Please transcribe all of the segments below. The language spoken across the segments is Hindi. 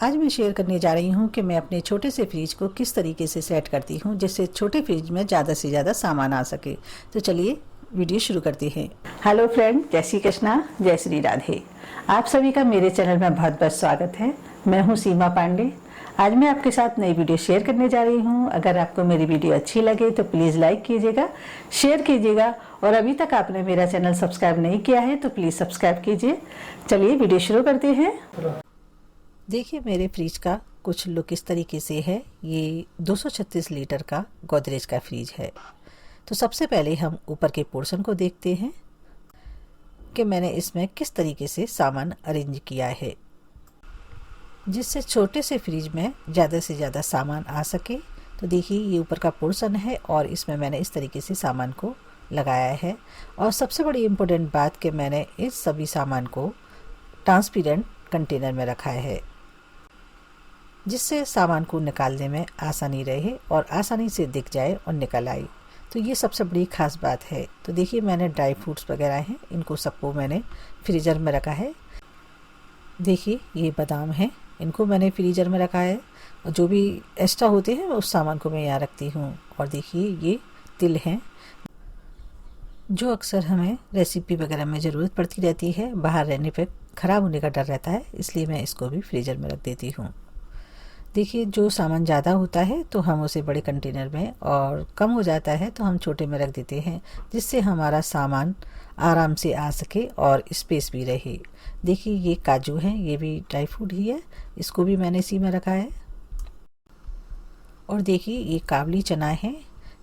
आज मैं शेयर करने जा रही हूँ कि मैं अपने छोटे से फ्रिज को किस तरीके से सेट करती हूँ जिससे छोटे फ्रिज में ज़्यादा से ज़्यादा सामान आ सके। तो चलिए वीडियो शुरू करते हैं। हेलो फ्रेंड, जय श्री कृष्णा, जय श्री राधे। आप सभी का मेरे चैनल में बहुत बहुत स्वागत है। मैं हूँ सीमा पांडे। आज मैं आपके साथ नई वीडियो शेयर करने जा रही हूँ। अगर आपको मेरी वीडियो अच्छी लगे तो प्लीज़ लाइक कीजिएगा, शेयर कीजिएगा और अभी तक आपने मेरा चैनल सब्सक्राइब नहीं किया है तो प्लीज़ सब्सक्राइब कीजिए। चलिए वीडियो शुरू करते हैं। देखिए मेरे फ्रिज का कुछ लुक इस तरीके से है। ये 236 लीटर का गोदरेज का फ्रिज है। तो सबसे पहले हम ऊपर के पोर्शन को देखते हैं कि मैंने इसमें किस तरीके से सामान अरेंज किया है जिससे छोटे से फ्रिज में ज़्यादा से ज़्यादा सामान आ सके। तो देखिए ये ऊपर का पोर्शन है और इसमें मैंने इस तरीके से सामान को लगाया है। और सबसे बड़ी इम्पोर्टेंट बात कि मैंने इस सभी सामान को ट्रांसपेरेंट कंटेनर में रखा है जिससे सामान को निकालने में आसानी रहे और आसानी से दिख जाए और निकल आए। तो ये सबसे बड़ी ख़ास बात है। तो देखिए मैंने ड्राई फ्रूट्स वगैरह हैं, इनको सबको मैंने फ्रीज़र में रखा है। देखिए ये बादाम हैं, इनको मैंने फ्रीज़र में रखा है और जो भी एक्स्ट्रा होते हैं उस सामान को मैं यहाँ रखती हूँ। और देखिए ये तिल हैं जो अक्सर हमें रेसिपी वगैरह में ज़रूरत पड़ती रहती है। बाहर रहने पे ख़राब होने का डर रहता है, इसलिए मैं इसको भी फ्रीज़र में रख देती हूँ। देखिए जो सामान ज़्यादा होता है तो हम उसे बड़े कंटेनर में और कम हो जाता है तो हम छोटे में रख देते हैं जिससे हमारा सामान आराम से आ सके और स्पेस भी रहे। देखिए ये काजू हैं, ये भी ड्राई फ्रूट ही है, इसको भी मैंने इसी में रखा है। और देखिए ये काबली चना है,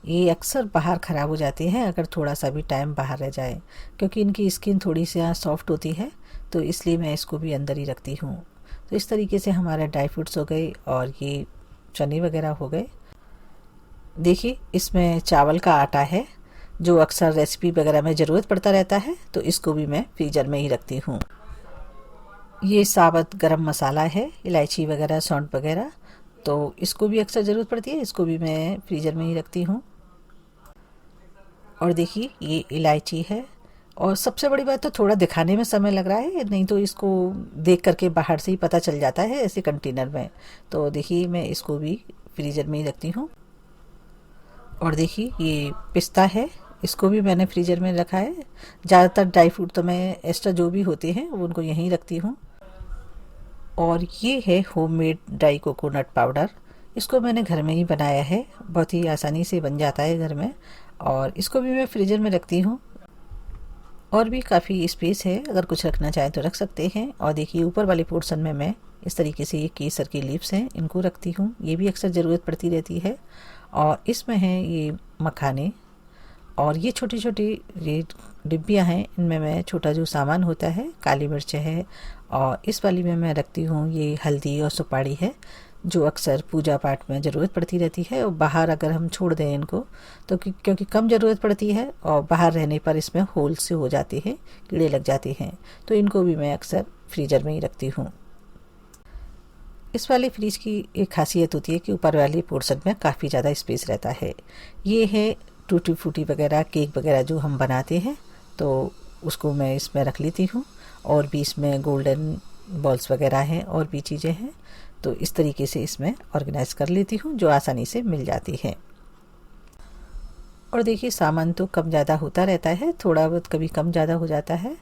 ये अक्सर बाहर ख़राब हो जाते हैं अगर थोड़ा सा भी टाइम बाहर रह जाए, क्योंकि इनकी स्किन थोड़ी सी सॉफ्ट होती है तो इसलिए मैं इसको भी अंदर ही रखती हूँ। तो इस तरीके से हमारे ड्राई फ्रूट्स हो गए और ये चने वगैरह हो गए। देखिए इसमें चावल का आटा है जो अक्सर रेसिपी वगैरह में ज़रूरत पड़ता रहता है तो इसको भी मैं फ्रीज़र में ही रखती हूँ। ये साबुत गरम मसाला है, इलायची वगैरह, सौंठ वगैरह, तो इसको भी अक्सर ज़रूरत पड़ती है, इसको भी मैं फ्रीज़र में ही रखती हूँ। और देखिए ये इलायची है। और सबसे बड़ी बात तो थोड़ा दिखाने में समय लग रहा है, नहीं तो इसको देख करके बाहर से ही पता चल जाता है ऐसे कंटेनर में। तो देखिए मैं इसको भी फ्रीज़र में ही रखती हूँ। और देखिए ये पिस्ता है, इसको भी मैंने फ्रीज़र में रखा है। ज़्यादातर ड्राई फ्रूट तो मैं एक्स्ट्रा जो भी होते हैं वो उनको यहीं रखती हूँ। और ये है होममेड ड्राई कोकोनट पाउडर, इसको मैंने घर में ही बनाया है, बहुत ही आसानी से बन जाता है घर में। और इसको भी मैं फ्रीज़र में रखती हूँ। और भी काफ़ी स्पेस है, अगर कुछ रखना चाहें तो रख सकते हैं। और देखिए ऊपर वाले पोर्शन में मैं इस तरीके से ये केसर की लीव्स हैं, इनको रखती हूँ, ये भी अक्सर ज़रूरत पड़ती रहती है। और इसमें है ये मखाने और ये छोटी छोटी ये डिब्बियाँ हैं, इनमें मैं छोटा जो सामान होता है, काली मिर्च है। और इस वाली में मैं रखती हूँ ये हल्दी और सुपारी है जो अक्सर पूजा पाठ में ज़रूरत पड़ती रहती है। और बाहर अगर हम छोड़ दें इनको तो क्योंकि कम ज़रूरत पड़ती है और बाहर रहने पर इसमें होल से हो जाते हैं, कीड़े लग जाते हैं, तो इनको भी मैं अक्सर फ्रीज़र में ही रखती हूँ। इस वाले फ्रिज की एक खासियत होती है कि ऊपर वाले पोर्शन में काफ़ी ज़्यादा स्पेस रहता है। ये है टूटी फूटी वगैरह, केक वगैरह जो हम बनाते हैं तो उसको मैं इसमें रख लेती हूँ। और भी इसमें गोल्डन बॉल्स वगैरह हैं और भी चीज़ें हैं, तो इस तरीके से इसमें ऑर्गेनाइज कर लेती हूँ जो आसानी से मिल जाती है। और देखिए सामान तो कम ज़्यादा होता रहता है, थोड़ा बहुत कभी कम ज़्यादा हो जाता है।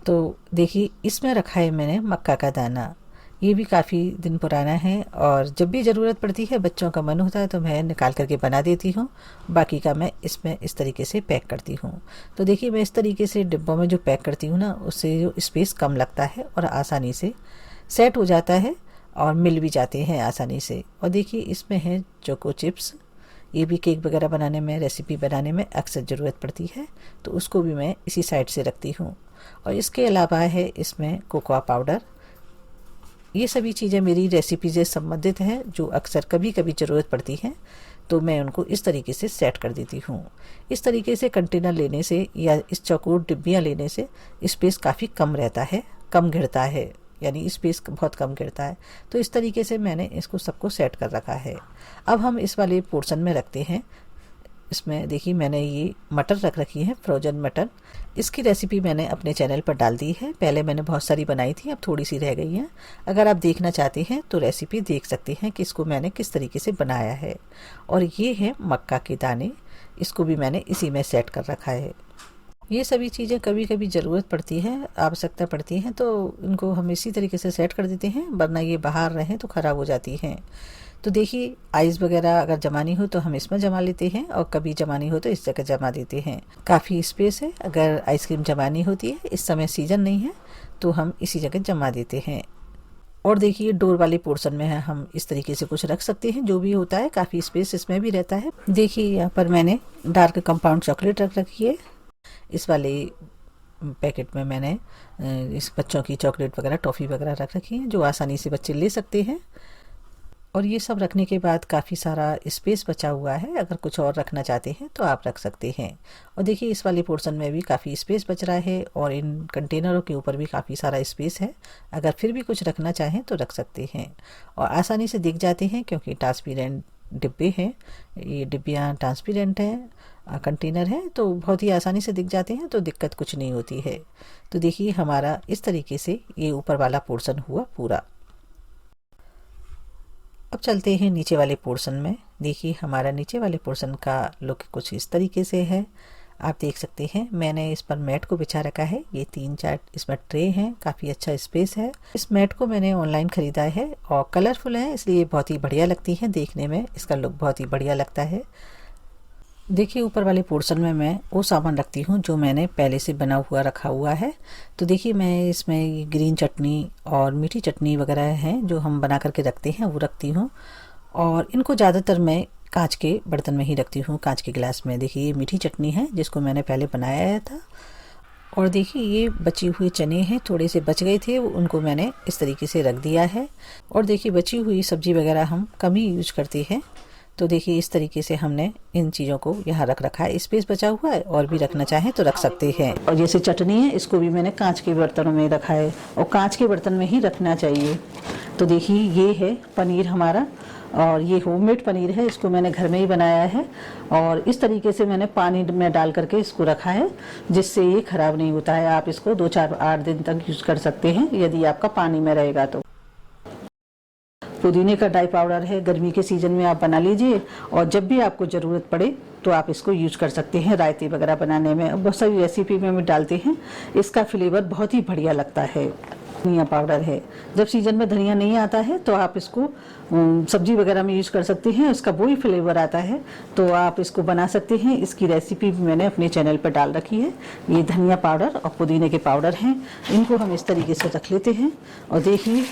तो देखिए इसमें रखा है मैंने मक्का का दाना, ये भी काफ़ी दिन पुराना है और जब भी ज़रूरत पड़ती है, बच्चों का मन होता है तो मैं निकाल करके बना देती हूँ, बाकी का मैं इसमें इस तरीके से पैक करती हूँ। तो देखिए मैं इस तरीके से डिब्बों में जो पैक करती हूँ ना, उससे जो स्पेस कम लगता है और आसानी से सेट हो जाता है और मिल भी जाते हैं आसानी से। और देखिए इसमें है चोको चिप्स, ये भी केक वगैरह बनाने में, रेसिपी बनाने में अक्सर ज़रूरत पड़ती है, तो उसको भी मैं इसी साइड से रखती हूँ। और इसके अलावा है इसमें कोकोआ पाउडर। ये सभी चीज़ें मेरी रेसिपी से संबंधित हैं जो अक्सर कभी कभी ज़रूरत पड़ती हैं, तो मैं उनको इस तरीके से सेट कर देती हूँ। इस तरीके से कंटेनर लेने से या इस चौकोर डिब्बियाँ लेने से स्पेस काफ़ी कम रहता है, कम घिरता है, यानी स्पेस बहुत कम गिरता है। तो इस तरीके से मैंने इसको सबको सेट कर रखा है। अब हम इस वाले पोर्शन में रखते हैं इसमें देखिए मैंने ये मटर रख रखी है, फ्रोजन मटर। इसकी रेसिपी मैंने अपने चैनल पर डाल दी है। पहले मैंने बहुत सारी बनाई थी, अब थोड़ी सी रह गई है। अगर आप देखना चाहते हैं तो रेसिपी देख सकते हैं कि इसको मैंने किस तरीके से बनाया है। और ये है मक्का के दाने, इसको भी मैंने इसी में सेट कर रखा है। ये सभी चीज़ें कभी कभी ज़रूरत पड़ती है, आवश्यकता पड़ती है, तो इनको हम इसी तरीके से सेट कर देते हैं, वरना ये बाहर रहें तो ख़राब हो जाती हैं। तो देखिए आइस वगैरह अगर जमानी हो तो हम इसमें जमा लेते हैं, और कभी जमानी हो तो इस जगह जमा देते हैं। काफ़ी स्पेस है, अगर आइसक्रीम जमानी होती है, इस समय सीज़न नहीं है, तो हम इसी जगह जमा देते हैं। और देखिए डोर वाले पोर्शन में है, हम इस तरीके से कुछ रख सकते हैं, जो भी होता है काफ़ी स्पेस इसमें भी रहता है। देखिए यहाँ पर मैंने डार्क कंपाउंड चॉकलेट रख रखी है। इस वाले पैकेट में मैंने इस बच्चों की चॉकलेट वगैरह, टॉफ़ी वगैरह रख रखी है, जो आसानी से बच्चे ले सकते हैं। और ये सब रखने के बाद काफ़ी सारा स्पेस बचा हुआ है, अगर कुछ और रखना चाहते हैं तो आप रख सकते हैं। और देखिए इस वाले पोर्शन में भी काफ़ी स्पेस बच रहा है, और इन कंटेनरों के ऊपर भी काफ़ी सारा स्पेस है। अगर फिर भी कुछ रखना चाहें तो रख सकते हैं, और आसानी से दिख जाते हैं क्योंकि ट्रांसपेरेंट डिब्बे हैं। ये डिब्बियाँ ट्रांसपेरेंट हैं, कंटेनर है, तो बहुत ही आसानी से दिख जाते हैं, तो दिक्कत कुछ नहीं होती है। तो देखिए हमारा इस तरीके से ये ऊपर वाला पोर्शन हुआ पूरा। अब चलते हैं नीचे वाले पोर्शन में। देखिए हमारा नीचे वाले पोर्शन का लुक कुछ इस तरीके से है, आप देख सकते हैं। मैंने इस पर मैट को बिछा रखा है, ये 3-4 इसमें ट्रे हैं, काफ़ी अच्छा स्पेस है। इस मैट को मैंने ऑनलाइन ख़रीदा है, और कलरफुल है इसलिए बहुत ही बढ़िया लगती है देखने में, इसका लुक बहुत ही बढ़िया लगता है। देखिए ऊपर वाले पोर्शन में मैं वो सामान रखती हूँ जो मैंने पहले से बना हुआ रखा हुआ है। तो देखिए मैं इसमें ग्रीन चटनी और मीठी चटनी वगैरह हैं जो हम बना करके रखते हैं, वो रखती हूँ। और इनको ज़्यादातर मैं कांच के बर्तन में ही रखती हूँ, कांच के गिलास में। देखिए ये मीठी चटनी है जिसको मैंने पहले बनाया था। और देखिए ये बची हुए चने हैं, थोड़े से बच गए थे, उनको मैंने इस तरीके से रख दिया है। और देखिए बची हुई सब्जी वगैरह हम कम ही यूज करते हैं, तो देखिए इस तरीके से हमने इन चीज़ों को यहाँ रख रखा है। स्पेस बचा हुआ है, और भी रखना चाहें तो रख सकते हैं। और जैसे चटनी है, इसको भी मैंने कांच के बर्तनों में रखा है, और कांच के बर्तन में ही रखना चाहिए। तो देखिए ये है पनीर हमारा, और ये होममेड पनीर है, इसको मैंने घर में ही बनाया है। और इस तरीके से मैंने पानी में डाल करके इसको रखा है, जिससे ये ख़राब नहीं होता है। आप इसको 2-4-8 दिन तक यूज़ कर सकते हैं, यदि आपका पानी में रहेगा तो। पुदीने का ड्राई पाउडर है, गर्मी के सीज़न में आप बना लीजिए, और जब भी आपको ज़रूरत पड़े तो आप इसको यूज कर सकते हैं रायते वगैरह बनाने में। बहुत सारी रेसिपी में हम डालते हैं, इसका फ्लेवर बहुत ही बढ़िया लगता है। धनिया पाउडर है, जब सीजन में धनिया नहीं आता है तो आप इसको सब्जी वगैरह में यूज कर सकते हैं, इसका वही फ्लेवर आता है, तो आप इसको बना सकते हैं। इसकी रेसिपी भी मैंने अपने चैनल पर डाल रखी है। ये धनिया पाउडर और पुदीने के पाउडर हैं, इनको हम इस तरीके से रख लेते हैं। और देखिए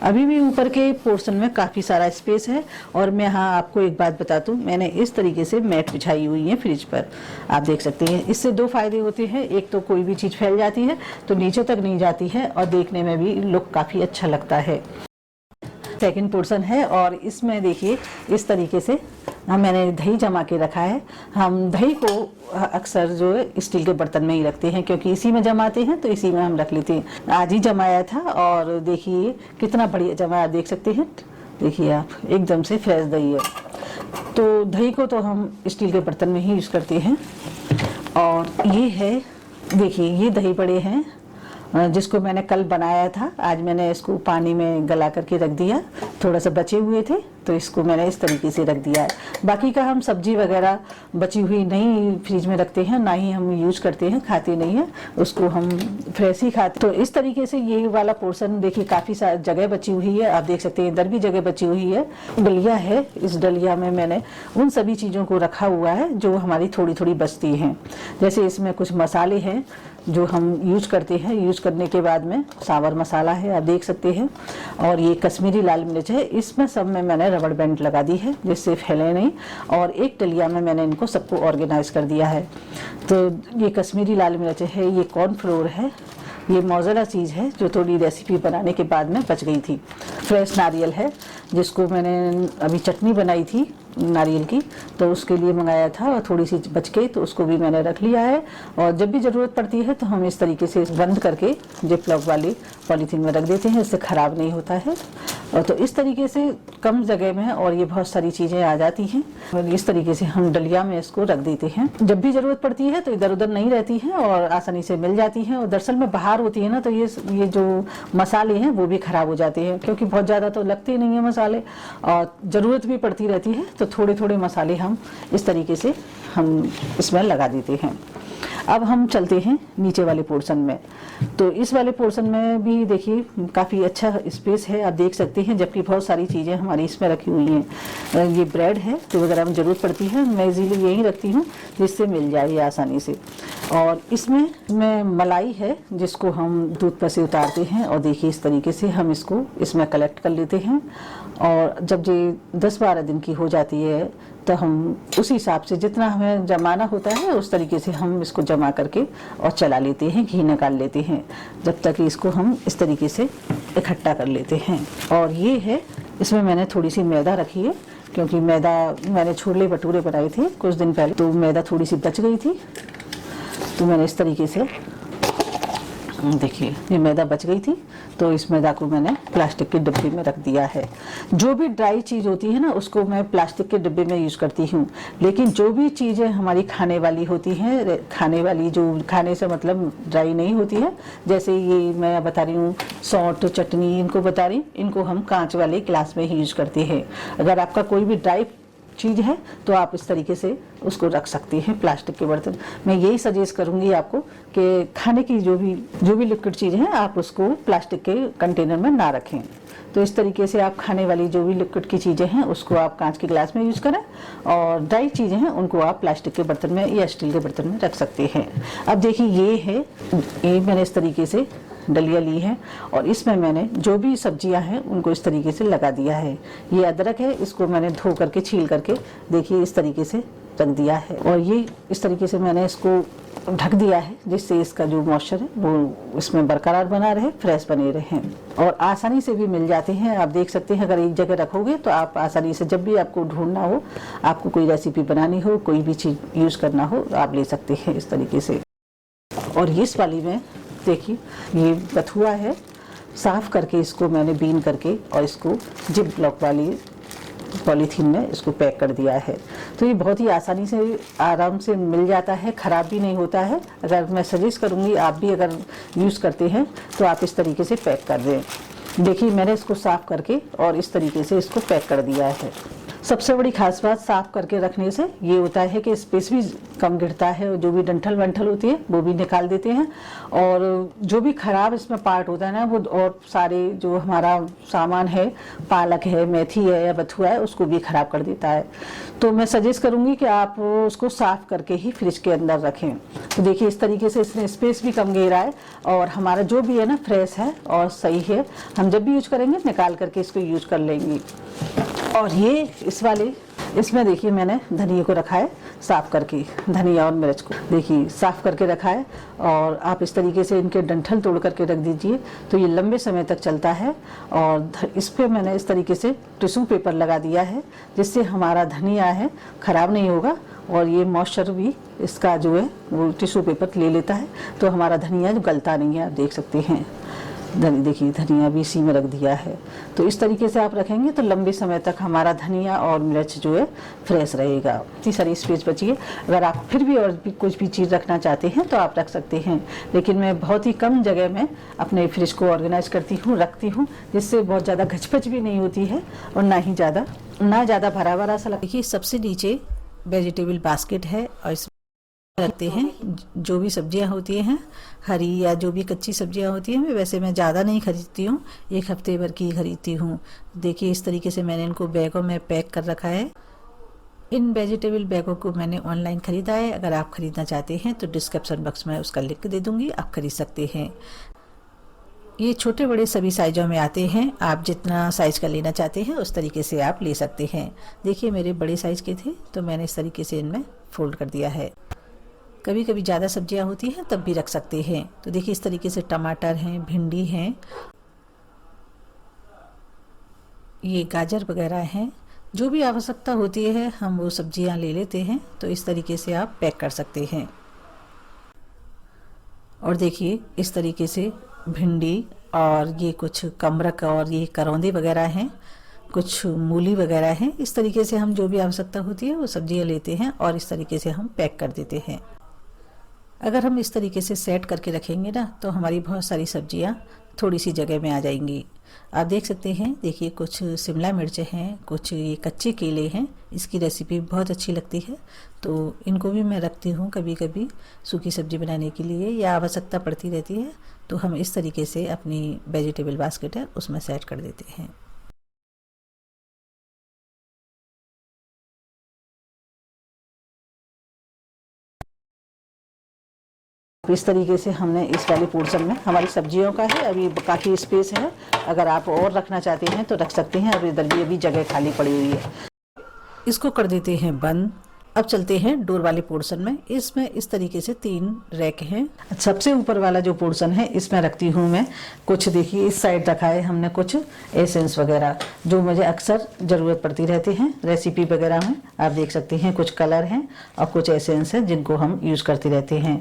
अभी भी ऊपर के पोर्शन में काफ़ी सारा स्पेस है। और मैं हाँ आपको एक बात बता दूँ, मैंने इस तरीके से मैट बिछाई हुई है फ्रिज पर, आप देख सकते हैं। इससे 2 फायदे होते हैं, एक तो कोई भी चीज़ फैल जाती है तो नीचे तक नहीं जाती है, और देखने में भी लुक काफ़ी अच्छा लगता है। सेकंड पोर्शन है, और इसमें देखिए इस तरीके से मैंने दही जमा के रखा है। हम दही को अक्सर जो है स्टील के बर्तन में ही रखते हैं, क्योंकि इसी में जमाते हैं, तो इसी में हम रख लेते हैं। आज ही जमाया था, और देखिए कितना बढ़िया जमाया, देख सकते हैं। देखिए आप एकदम से फ्रेश दही है। तो दही को तो हम स्टील के बर्तन में ही यूज़ करते हैं। और ये है, देखिए ये दही बड़े हैं जिसको मैंने कल बनाया था, आज मैंने इसको पानी में गला करके रख दिया। थोड़ा सा बचे हुए थे तो इसको मैंने इस तरीके से रख दिया है। बाकी का हम सब्जी वगैरह बची हुई नहीं फ्रिज में रखते हैं, ना ही हम यूज करते हैं, खाते नहीं है उसको, हम फ्रेश ही खाते। तो इस तरीके से ये वाला पोर्शन देखिए काफ़ी सारी जगह बची हुई है, आप देख सकते हैं इधर भी जगह बची हुई है। डलिया है, इस डलिया में मैंने उन सभी चीज़ों को रखा हुआ है जो हमारी थोड़ी थोड़ी बचती हैं। जैसे इसमें कुछ मसाले हैं जो हम यूज करते हैं, यूज करने के बाद में सांवर मसाला है, आप देख सकते हैं। और ये कश्मीरी लाल मिर्च है, इसमें सब में मैंने रबड़ बैंड लगा दी है जिससे फैले नहीं। और एक डलिया में मैंने इनको सबको ऑर्गेनाइज कर दिया है। तो ये कश्मीरी लाल मिर्च है, ये कॉर्नफ्लोर है, ये मोज़रेला चीज़ है जो थोड़ी रेसिपी बनाने के बाद में बच गई थी। फ्रेश नारियल है जिसको मैंने अभी चटनी बनाई थी नारियल की, तो उसके लिए मंगाया था, और थोड़ी सी बच गई तो उसको भी मैंने रख लिया है। और जब भी ज़रूरत पड़ती है तो हम इस तरीके से बंद करके जिप लॉक वाली पॉलीथीन में रख देते हैं, इससे ख़राब नहीं होता है। और तो इस तरीके से कम जगह में और ये बहुत सारी चीज़ें आ जाती हैं और इस तरीके से हम डलिया में इसको रख देते हैं। जब भी ज़रूरत पड़ती है तो इधर उधर नहीं रहती है और आसानी से मिल जाती हैं। और दरअसल में बाहर होती है ना, तो ये जो मसाले हैं वो भी ख़राब हो जाते हैं, क्योंकि बहुत ज़्यादा तो लगते नहीं हैं मसाले और ज़रूरत भी पड़ती रहती है, तो थोड़े थोड़े मसाले हम इस तरीके से हम इसमें लगा देते हैं। अब हम चलते हैं नीचे वाले पोर्शन में। तो इस वाले पोर्शन में भी देखिए काफ़ी अच्छा स्पेस है, आप देख सकते हैं, जबकि बहुत सारी चीज़ें हमारी इसमें रखी हुई हैं। ये ब्रेड है तो अगर हमें ज़रूरत पड़ती है मैं इजीली यहीं रखती हूँ जिससे मिल जाए आसानी से। और इसमें मलाई है जिसको हम दूध पर से उतारते हैं और देखिए इस तरीके से हम इसको इसमें कलेक्ट कर लेते हैं। और जब ये 10-12 दिन की हो जाती है तो हम उसी हिसाब से जितना हमें जमाना होता है उस तरीके से हम इसको जमा करके और चला लेते हैं, घी निकाल लेते हैं, जब तक इसको हम इस तरीके से इकट्ठा कर लेते हैं। और ये है, इसमें मैंने थोड़ी सी मैदा रखी है, क्योंकि मैदा मैंने छोले भटूरे बनाए थे कुछ दिन पहले, तो मैदा थोड़ी सी बच गई थी, तो मैंने इस तरीके से देखिए ये मैदा बच गई थी, तो इस मैदा को मैंने प्लास्टिक के डिब्बे में रख दिया है। जो भी ड्राई चीज़ होती है ना उसको मैं प्लास्टिक के डिब्बे में यूज़ करती हूँ, लेकिन जो भी चीज़ें हमारी खाने वाली होती हैं, खाने वाली जो खाने से मतलब ड्राई नहीं होती है, जैसे ये मैं बता रही हूँ सौंठ चटनी, इनको बता रही, इनको हम कांच वाले ग्लास में ही यूज़ करते हैं। अगर आपका कोई भी ड्राई चीज़ है तो आप इस तरीके से उसको रख सकती हैं प्लास्टिक के बर्तन। मैं यही सजेस्ट करूंगी आपको कि खाने की जो भी लिक्विड चीज़ है आप उसको प्लास्टिक के कंटेनर में ना रखें। तो इस तरीके से आप खाने वाली जो भी लिक्विड की चीज़ें हैं उसको आप कांच के गिलास में यूज़ करें और ड्राई चीज़ें हैं उनको आप प्लास्टिक के बर्तन में या स्टील के बर्तन में रख सकते हैं। अब देखिए ये मैंने इस तरीके से डलिया ली है और इसमें मैंने जो भी सब्जियां हैं उनको इस तरीके से लगा दिया है। ये अदरक है, इसको मैंने धो करके छील करके देखिए इस तरीके से रख दिया है और ये इस तरीके से मैंने इसको ढक दिया है जिससे इसका जो मॉइस्चर है वो इसमें बरकरार बना रहे, फ्रेश बने रहे और आसानी से भी मिल जाते हैं। आप देख सकते हैं अगर एक जगह रखोगे तो आप आसानी से जब भी आपको ढूंढना हो, आपको कोई रेसिपी बनानी हो, कोई भी चीज़ यूज़ करना हो, आप ले सकते हैं इस तरीके से। और इस वाली में देखिए ये बथुआ है, साफ करके इसको मैंने बीन करके और इसको जिप लॉक वाली पॉलीथीन में इसको पैक कर दिया है। तो ये बहुत ही आसानी से आराम से मिल जाता है, ख़राब भी नहीं होता है। अगर मैं सजेस्ट करूँगी आप भी अगर यूज़ करते हैं तो आप इस तरीके से पैक कर दें। देखिए मैंने इसको साफ़ करके और इस तरीके से इसको पैक कर दिया है। सबसे बड़ी खास बात साफ करके रखने से ये होता है कि स्पेस भी कम गिरता है, जो भी डंठल वंठल होती है वो भी निकाल देते हैं और जो भी खराब इसमें पार्ट होता है ना वो और सारे जो हमारा सामान है, पालक है, मेथी है या बथुआ है, उसको भी खराब कर देता है। तो मैं सजेस्ट करूंगी कि आप उसको साफ करके ही फ्रिज के अंदर रखें। तो देखिए इस तरीके से इसने स्पेस भी कम घेरा है और हमारा जो भी है ना फ्रेश है और सही है। हम जब भी यूज करेंगे निकाल करके इसको यूज कर लेंगे। और ये इसमें देखिए मैंने धनिया को रखा है साफ करके, धनिया और मिर्च को देखिए साफ करके रखा है और आप इस तरीके से इनके डंठल तोड़ करके रख दीजिए तो ये लंबे समय तक चलता है। और इस पे मैंने इस तरीके से टिश्यू पेपर लगा दिया है जिससे हमारा धनिया है खराब नहीं होगा और ये मॉइस्चर भी इसका जो है वो टिश्यू पेपर ले लेता है, तो हमारा धनिया जो गलता नहीं है। आप देख सकते हैं देखिए धनिया भी इसी में रख दिया है। तो इस तरीके से आप रखेंगे तो लंबे समय तक हमारा धनिया और मिर्च जो है फ्रेश रहेगा। इतनी सारी स्पेस बची है, अगर आप फिर भी और भी कुछ भी चीज़ रखना चाहते हैं तो आप रख सकते हैं, लेकिन मैं बहुत ही कम जगह में अपने फ्रिज को ऑर्गेनाइज करती हूँ, रखती हूँ, जिससे बहुत ज़्यादा घचपच भी नहीं होती है और ना ज़्यादा भरा भरा सा लगता। देखिए सबसे नीचे वेजिटेबल बास्केट है और इस रखते हैं जो भी सब्जियां होती हैं हरी या जो भी कच्ची सब्जियां होती हैं। वैसे मैं ज़्यादा नहीं खरीदती हूँ, 1 हफ्ते भर की खरीदती हूँ। देखिए इस तरीके से मैंने इनको बैगों में पैक कर रखा है। इन वेजिटेबल बैगों को मैंने ऑनलाइन ख़रीदा है। अगर आप ख़रीदना चाहते हैं तो डिस्क्रिप्शन बॉक्स में उसका लिंक दे दूँगी, आप खरीद सकते हैं। ये छोटे बड़े सभी साइज़ों में आते हैं, आप जितना साइज़ का लेना चाहते हैं उस तरीके से आप ले सकते हैं। देखिए मेरे बड़े साइज़ के थे तो मैंने इस तरीके से इनमें फोल्ड कर दिया है। कभी कभी ज़्यादा सब्जियां होती हैं तब भी रख सकते हैं। तो देखिए इस तरीके से टमाटर हैं, भिंडी हैं, ये गाजर वगैरह हैं, जो भी आवश्यकता होती है हम वो सब्जियां ले लेते हैं। तो इस तरीके से आप पैक कर सकते हैं। और देखिए इस तरीके से भिंडी और ये कुछ कमरक और ये करौंदे वगैरह हैं, कुछ मूली वगैरह हैं। इस तरीके से हम जो भी आवश्यकता होती है वो सब्जियां लेते हैं और इस तरीके से हम पैक कर देते हैं। अगर हम इस तरीके से सेट करके रखेंगे ना तो हमारी बहुत सारी सब्जियां थोड़ी सी जगह में आ जाएंगी। आप देख सकते हैं, देखिए कुछ शिमला मिर्च हैं, कुछ ये कच्चे केले हैं। इसकी रेसिपी बहुत अच्छी लगती है, तो इनको भी मैं रखती हूँ कभी कभी सूखी सब्जी बनाने के लिए, या आवश्यकता पड़ती रहती है तो हम इस तरीके से अपनी वेजिटेबल बास्केट है उसमें सेट कर देते हैं। इस तरीके से हमने इस वाले पोर्शन में, हमारी सब्जियों का है, अभी काफ़ी स्पेस है, अगर आप और रखना चाहते हैं तो रख सकते हैं। अब इधर भी अभी जगह खाली पड़ी हुई है, इसको कर देते हैं बंद। अब चलते हैं डोर वाले पोर्शन में। इसमें इस तरीके से 3 रैक हैं। सबसे ऊपर वाला जो पोर्शन है इसमें रखती हूँ मैं कुछ, देखिए इस साइड रखा है हमने कुछ एसेंस वगैरह जो मुझे अक्सर ज़रूरत पड़ती रहती हैं रेसिपी वगैरह में। आप देख सकते हैं कुछ कलर हैं और कुछ एसेंस हैं जिनको हम यूज़ करते रहते हैं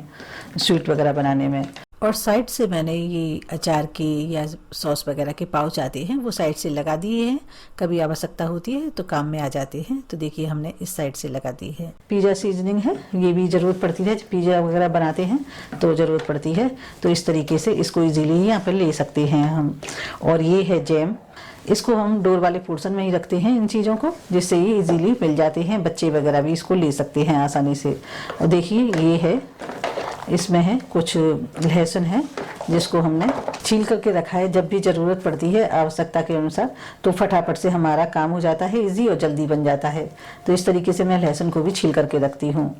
स्वीट वगैरह बनाने में। और साइड से मैंने ये अचार के या सॉस वगैरह के पाउच आते हैं वो साइड से लगा दिए हैं, कभी आवश्यकता होती है तो काम में आ जाते हैं। तो देखिए हमने इस साइड से लगा दी है। पिज़्ज़ा सीजनिंग है, ये भी ज़रूरत पड़ती है, पिज़्ज़ा वगैरह बनाते हैं तो ज़रूरत पड़ती है, तो इस तरीके से इसको ईजीली यहाँ पर ले सकते हैं हम। और ये है जैम, इसको हम डोर वाले पोर्शन में ही रखते हैं इन चीज़ों को, जिससे ये इजीली मिल जाते हैं, बच्चे वगैरह भी इसको ले सकते हैं आसानी से। और देखिए ये है, इसमें है कुछ लहसुन है जिसको हमने छील करके रखा है, जब भी ज़रूरत पड़ती है आवश्यकता के अनुसार तो फटाफट से हमारा काम हो जाता है, इजी और जल्दी बन जाता है। तो इस तरीके से मैं लहसुन को भी छील करके रखती हूँ।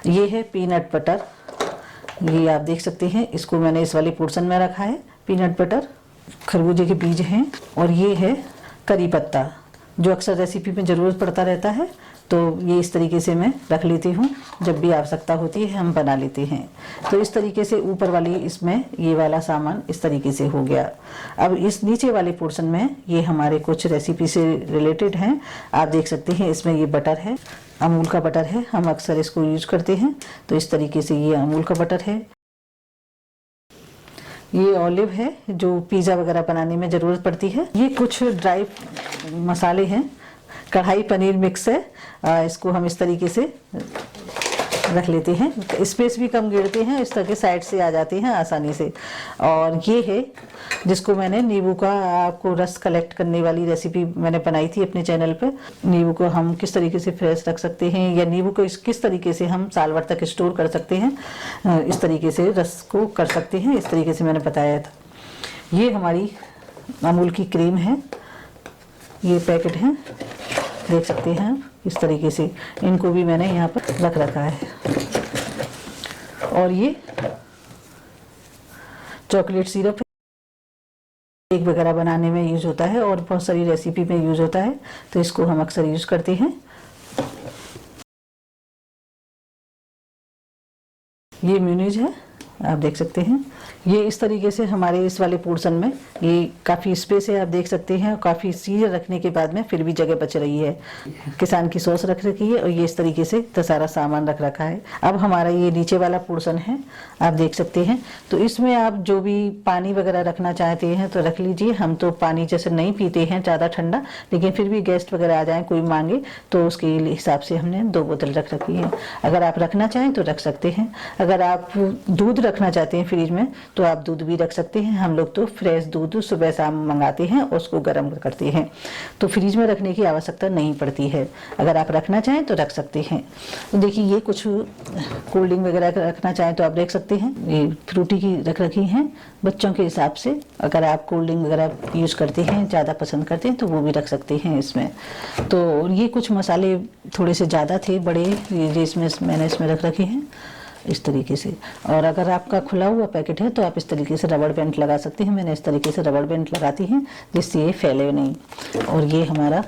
ये है पीनट बटर, ये आप देख सकते हैं, इसको मैंने इस वाले पोर्शन में रखा है। पीनट बटर, खरबूजे के बीज हैं, और ये है करी पत्ता जो अक्सर रेसिपी में ज़रूरत पड़ता रहता है, तो ये इस तरीके से मैं रख लेती हूँ, जब भी आवश्यकता होती है हम बना लेते हैं। तो इस तरीके से ऊपर वाली इसमें ये वाला सामान इस तरीके से हो गया। अब इस नीचे वाले पोर्शन में ये हमारे कुछ रेसिपी से रिलेटेड हैं। आप देख सकते हैं इसमें ये बटर है, अमूल का बटर है, हम अक्सर इसको यूज करते हैं, तो इस तरीके से ये अमूल का बटर है। ये ऑलिव है जो पिज़्ज़ा वगैरह बनाने में ज़रूरत पड़ती है। ये कुछ ड्राई मसाले हैं, कढ़ाई पनीर मिक्स है, इसको हम इस तरीके से रख लेते हैं, स्पेस भी कम गिरते हैं, इस तरह के साइड से आ जाते हैं आसानी से। और ये है जिसको मैंने नींबू का आपको रस कलेक्ट करने वाली रेसिपी मैंने बनाई थी अपने चैनल पे। नींबू को हम किस तरीके से फ्रेश रख सकते हैं, या नींबू को किस तरीके से हम साल भर तक स्टोर कर सकते हैं, इस तरीके से रस को कर सकते हैं, इस तरीके से मैंने बताया था। ये हमारी अमूल की क्रीम है, ये पैकेट है, देख सकते हैं आप, इस तरीके से इनको भी मैंने यहाँ पर रख रखा है। और ये चॉकलेट सिरप है, केक वगैरह बनाने में यूज होता है और बहुत सारी रेसिपी में यूज होता है, तो इसको हम अक्सर यूज करते हैं। ये म्यूनीज है, आप देख सकते हैं। ये इस तरीके से हमारे इस वाले पोर्शन में ये काफ़ी स्पेस है, आप देख सकते हैं, काफ़ी चीज़ें रखने के बाद में फिर भी जगह बच रही है। किसान की सॉस रख रखी है और ये इस तरीके से तो सारा सामान रख रखा है। अब हमारा ये नीचे वाला पोर्शन है, आप देख सकते हैं, तो इसमें आप जो भी पानी वगैरह रखना चाहते हैं तो रख लीजिए। हम तो पानी जैसे नहीं पीते हैं ज़्यादा ठंडा, लेकिन फिर भी गेस्ट वगैरह आ जाए, कोई मांगे, तो उसके हिसाब से हमने 2 बोतल रख रखी है। अगर आप रखना चाहें तो रख सकते हैं। अगर आप दूध रखना चाहते हैं फ्रिज में तो आप दूध भी रख सकते हैं। हम लोग तो फ्रेश दूध सुबह शाम मंगाते हैं और उसको गर्म करते हैं, तो फ्रिज में रखने की आवश्यकता नहीं पड़ती है। अगर आप रखना चाहें तो रख सकते हैं। तो देखिए ये कुछ कोल्ड ड्रिंक वगैरह रखना चाहें तो आप देख सकते हैं, ये फ्रूटी की रख रखी हैं बच्चों के हिसाब से। अगर आप कोल्ड ड्रिंक वगैरह यूज़ करते हैं, ज़्यादा पसंद करते हैं, तो वो भी रख सकते हैं इसमें। तो ये कुछ मसाले थोड़े से ज़्यादा थे, बड़े, ये इसमें मैंने इसमें रख रखे हैं इस तरीके से। और अगर आपका खुला हुआ पैकेट है तो आप इस तरीके से रबड़ बैंड लगा सकते हैं। मैंने इस तरीके से रबड़ बैंड लगाती हैं जिससे ये फैले नहीं। और ये हमारा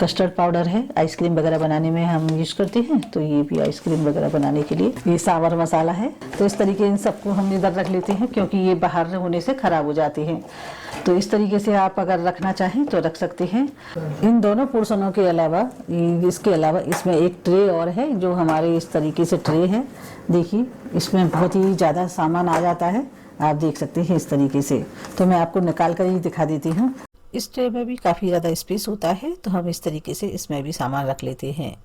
कस्टर्ड पाउडर है, आइसक्रीम वगैरह बनाने में हम यूज करते हैं, तो ये भी आइसक्रीम वगैरह बनाने के लिए। ये सांवर मसाला है, तो इस तरीके इन सबको हम इधर रख लेते हैं क्योंकि ये बाहर होने से ख़राब हो जाते हैं। तो इस तरीके से आप अगर रखना चाहें तो रख सकते हैं। इन दोनों पोर्शनों के अलावा इसके अलावा इसमें एक ट्रे और है जो हमारे इस तरीके से ट्रे है। देखिए इसमें बहुत ही ज़्यादा सामान आ जाता है, आप देख सकते हैं इस तरीके से। तो मैं आपको निकाल कर ही दिखा देती हूँ। इस ट्रे में भी काफ़ी ज़्यादा स्पेस होता है, तो हम इस तरीके से इसमें भी सामान रख लेते हैं।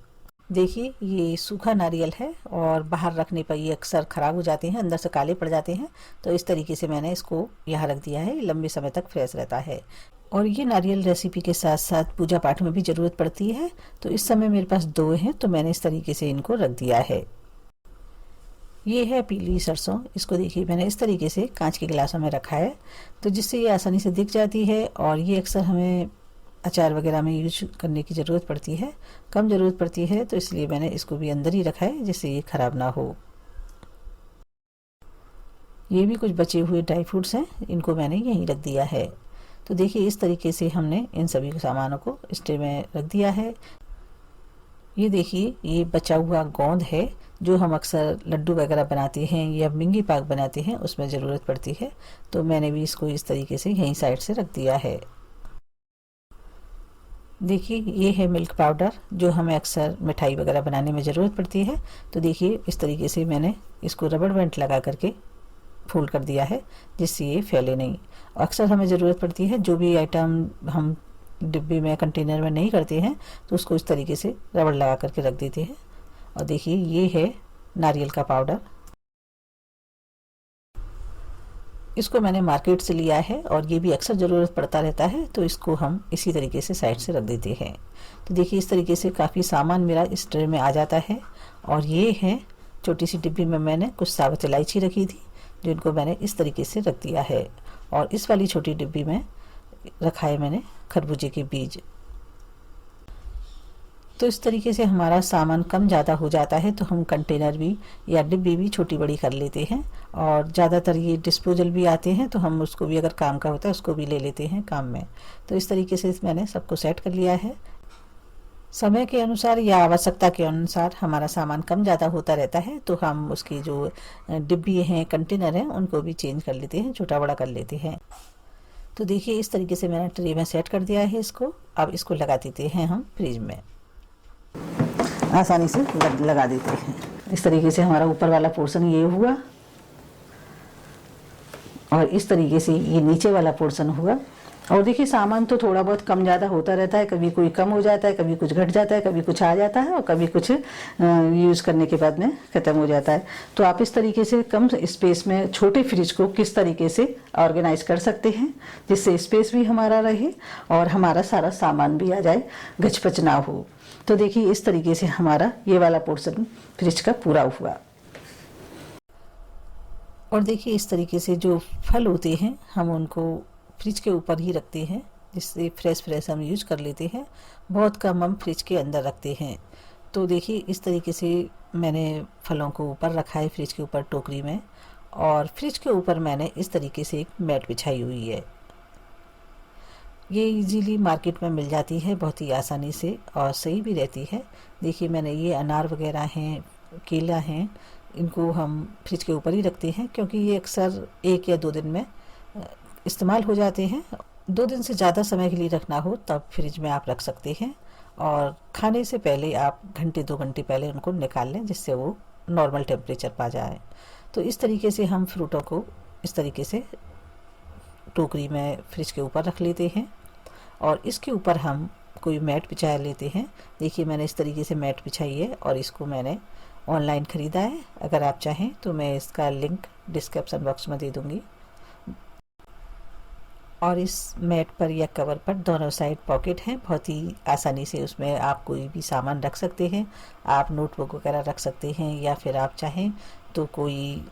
देखिए ये सूखा नारियल है और बाहर रखने पर ये अक्सर ख़राब हो जाते हैं, अंदर से काले पड़ जाते हैं। तो इस तरीके से मैंने इसको यहाँ रख दिया है, लंबे समय तक फ्रेश रहता है। और ये नारियल रेसिपी के साथ साथ पूजा पाठ में भी ज़रूरत पड़ती है। तो इस समय मेरे पास 2 हैं, तो मैंने इस तरीके से इनको रख दिया है। ये है पीली सरसों, इसको देखिए मैंने इस तरीके से कांच के गिलासों में रखा है, तो जिससे ये आसानी से दिख जाती है। और ये अक्सर हमें अचार वगैरह में यूज करने की ज़रूरत पड़ती है, कम ज़रूरत पड़ती है, तो इसलिए मैंने इसको भी अंदर ही रखा है जिससे ये ख़राब ना हो। ये भी कुछ बचे हुए ड्राई फ्रूट्स हैं, इनको मैंने यहीं रख दिया है। तो देखिए इस तरीके से हमने इन सभी सामानों को इस ट्रे में रख दिया है। ये देखिए ये बचा हुआ गोंद है, जो हम अक्सर लड्डू वगैरह बनाते हैं या मिंगी पाक बनाते हैं उसमें ज़रूरत पड़ती है। तो मैंने भी इसको इस तरीके से यहीं साइड से रख दिया है। देखिए ये है मिल्क पाउडर, जो हमें अक्सर मिठाई वगैरह बनाने में ज़रूरत पड़ती है। तो देखिए इस तरीके से मैंने इसको रबड़ बैंड लगा करके फोल्ड कर दिया है, जिससे ये फैले नहीं। अक्सर हमें ज़रूरत पड़ती है, जो भी आइटम हम डिब्बे में कंटेनर में नहीं करते हैं तो उसको इस तरीके से रबड़ लगा करके रख देते हैं। और देखिए ये है नारियल का पाउडर, इसको मैंने मार्केट से लिया है और ये भी अक्सर ज़रूरत पड़ता रहता है, तो इसको हम इसी तरीके से साइड से रख देते हैं। तो देखिए इस तरीके से काफ़ी सामान मेरा इस ट्रे में आ जाता है। और ये है छोटी सी डिब्बी में मैंने कुछ साबुत इलायची रखी थी, जिनको मैंने इस तरीके से रख दिया है। और इस वाली छोटी डिब्बी में रखा है मैंने खरबूजे के बीज। तो इस तरीके से हमारा सामान कम ज़्यादा हो जाता है, तो हम कंटेनर भी या डिब्बी भी छोटी बड़ी कर लेते हैं। और ज़्यादातर ये डिस्पोजल भी आते हैं, तो हम उसको भी अगर काम का होता है उसको भी ले लेते हैं काम में। तो इस तरीके से मैंने सबको सेट कर लिया है। समय के अनुसार या आवश्यकता के अनुसार हमारा सामान कम ज़्यादा होता रहता है, तो हम उसकी जो डिब्बी हैं, कंटेनर हैं, उनको भी चेंज कर लेते हैं, छोटा बड़ा कर लेते हैं। तो देखिए इस तरीके से मैंने ट्रे में सेट कर दिया है इसको। अब इसको लगा देते हैं हम फ्रिज में, आसानी से लगा देते हैं। इस तरीके से हमारा ऊपर वाला पोर्शन ये हुआ और इस तरीके से ये नीचे वाला पोर्शन हुआ। और देखिए सामान तो थोड़ा बहुत कम ज़्यादा होता रहता है, कभी कोई कम हो जाता है, कभी कुछ घट जाता है, कभी कुछ आ जाता है और कभी कुछ यूज़ करने के बाद में ख़त्म हो जाता है। तो आप इस तरीके से कम स्पेस में छोटे फ्रिज को किस तरीके से ऑर्गेनाइज कर सकते हैं, जिससे स्पेस भी हमारा रहे और हमारा सारा सामान भी आ जाए, गचपच ना हो। तो देखिए इस तरीके से हमारा ये वाला पोर्शन फ्रिज का पूरा हुआ। और देखिए इस तरीके से जो फल होते हैं हम उनको फ्रिज के ऊपर ही रखते हैं, जिससे फ्रेश हम यूज कर लेते हैं। बहुत कम हम फ्रिज के अंदर रखते हैं। तो देखिए इस तरीके से मैंने फलों को ऊपर रखा है फ्रिज के ऊपर टोकरी में, और फ्रिज के ऊपर मैंने इस तरीके से एक मैट बिछाई हुई है। ये इजीली मार्केट में मिल जाती है बहुत ही आसानी से और सही भी रहती है। देखिए मैंने ये अनार वगैरह हैं, केला हैं, इनको हम फ्रिज के ऊपर ही रखते हैं, क्योंकि ये अक्सर 1 या 2 दिन में इस्तेमाल हो जाते हैं। 2 दिन से ज़्यादा समय के लिए रखना हो तब फ्रिज में आप रख सकते हैं, और खाने से पहले आप घंटे 2 घंटे पहले उनको निकाल लें, जिससे वो नॉर्मल टेम्परेचर पा जाए। तो इस तरीके से हम फ्रूटों को इस तरीके से टोकरी में फ्रिज के ऊपर रख लेते हैं और इसके ऊपर हम कोई मैट बिछा लेते हैं। देखिए मैंने इस तरीके से मैट बिछाई है और इसको मैंने ऑनलाइन ख़रीदा है। अगर आप चाहें तो मैं इसका लिंक डिस्क्रिप्शन बॉक्स में दे दूँगी। और इस मैट पर या कवर पर दोनों साइड पॉकेट हैं, बहुत ही आसानी से उसमें आप कोई भी सामान रख सकते हैं। आप नोटबुक वगैरह रख सकते हैं, या फिर आप चाहें तो कोई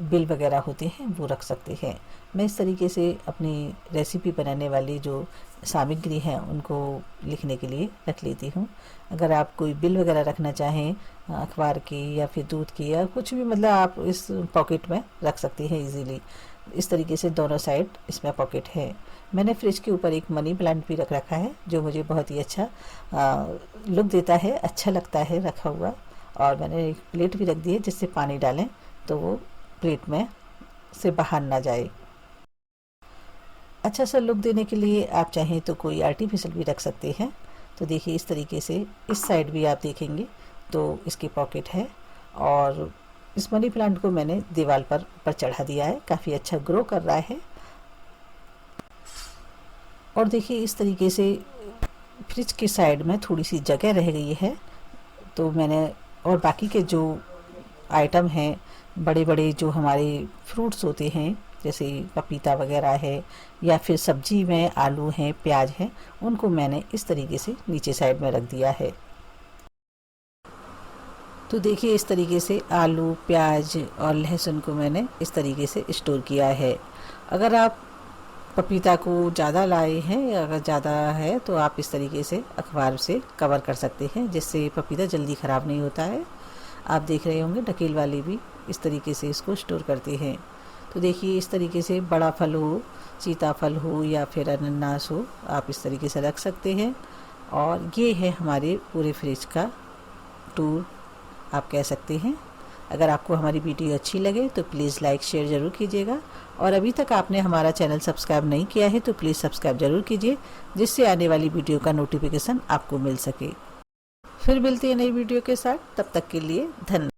बिल वगैरह होते हैं वो रख सकते हैं। मैं इस तरीके से अपनी रेसिपी बनाने वाली जो सामग्री हैं उनको लिखने के लिए रख लेती हूँ। अगर आप कोई बिल वगैरह रखना चाहें अखबार की या फिर दूध की या कुछ भी, मतलब आप इस पॉकेट में रख सकते हैं इजीली। इस तरीके से दोनों साइड इसमें पॉकेट है। मैंने फ्रिज के ऊपर एक मनी प्लांट भी रख रखा है, जो मुझे बहुत ही अच्छा लुक देता है, अच्छा लगता है रखा हुआ। और मैंने एक प्लेट भी रख दी है, जिससे पानी डालें तो वो प्लेट में से बाहर ना जाए। अच्छा सा लुक देने के लिए आप चाहें तो कोई आर्टिफिशियल भी रख सकते हैं। तो देखिए इस तरीके से इस साइड भी आप देखेंगे तो इसकी पॉकेट है, और इस मनी प्लांट को मैंने दीवार पर चढ़ा दिया है, काफ़ी अच्छा ग्रो कर रहा है। और देखिए इस तरीके से फ्रिज की साइड में थोड़ी सी जगह रह गई है, तो मैंने और बाकी के जो आइटम हैं, बड़े बड़े जो हमारे फ्रूट्स होते हैं जैसे पपीता वगैरह है या फिर सब्जी में आलू हैं, प्याज हैं, उनको मैंने इस तरीके से नीचे साइड में रख दिया है। तो देखिए इस तरीके से आलू, प्याज और लहसुन को मैंने इस तरीके से स्टोर किया है। अगर आप पपीता को ज़्यादा लाए हैं या अगर ज़्यादा है तो आप इस तरीके से अखबार से कवर कर सकते हैं, जिससे पपीता जल्दी ख़राब नहीं होता है। आप देख रहे होंगे नकेल वाले भी इस तरीके से इसको स्टोर करते हैं। तो देखिए इस तरीके से बड़ा फल हो, सीताफल हो या फिर अनानास हो, आप इस तरीके से रख सकते हैं। और ये है हमारे पूरे फ्रिज का टूर, आप कह सकते हैं। अगर आपको हमारी वीडियो अच्छी लगे तो प्लीज़ लाइक शेयर ज़रूर कीजिएगा, और अभी तक आपने हमारा चैनल सब्सक्राइब नहीं किया है तो प्लीज़ सब्सक्राइब ज़रूर कीजिए, जिससे आने वाली वीडियो का नोटिफिकेशन आपको मिल सके। फिर मिलती है नई वीडियो के साथ, तब तक के लिए धन्यवाद।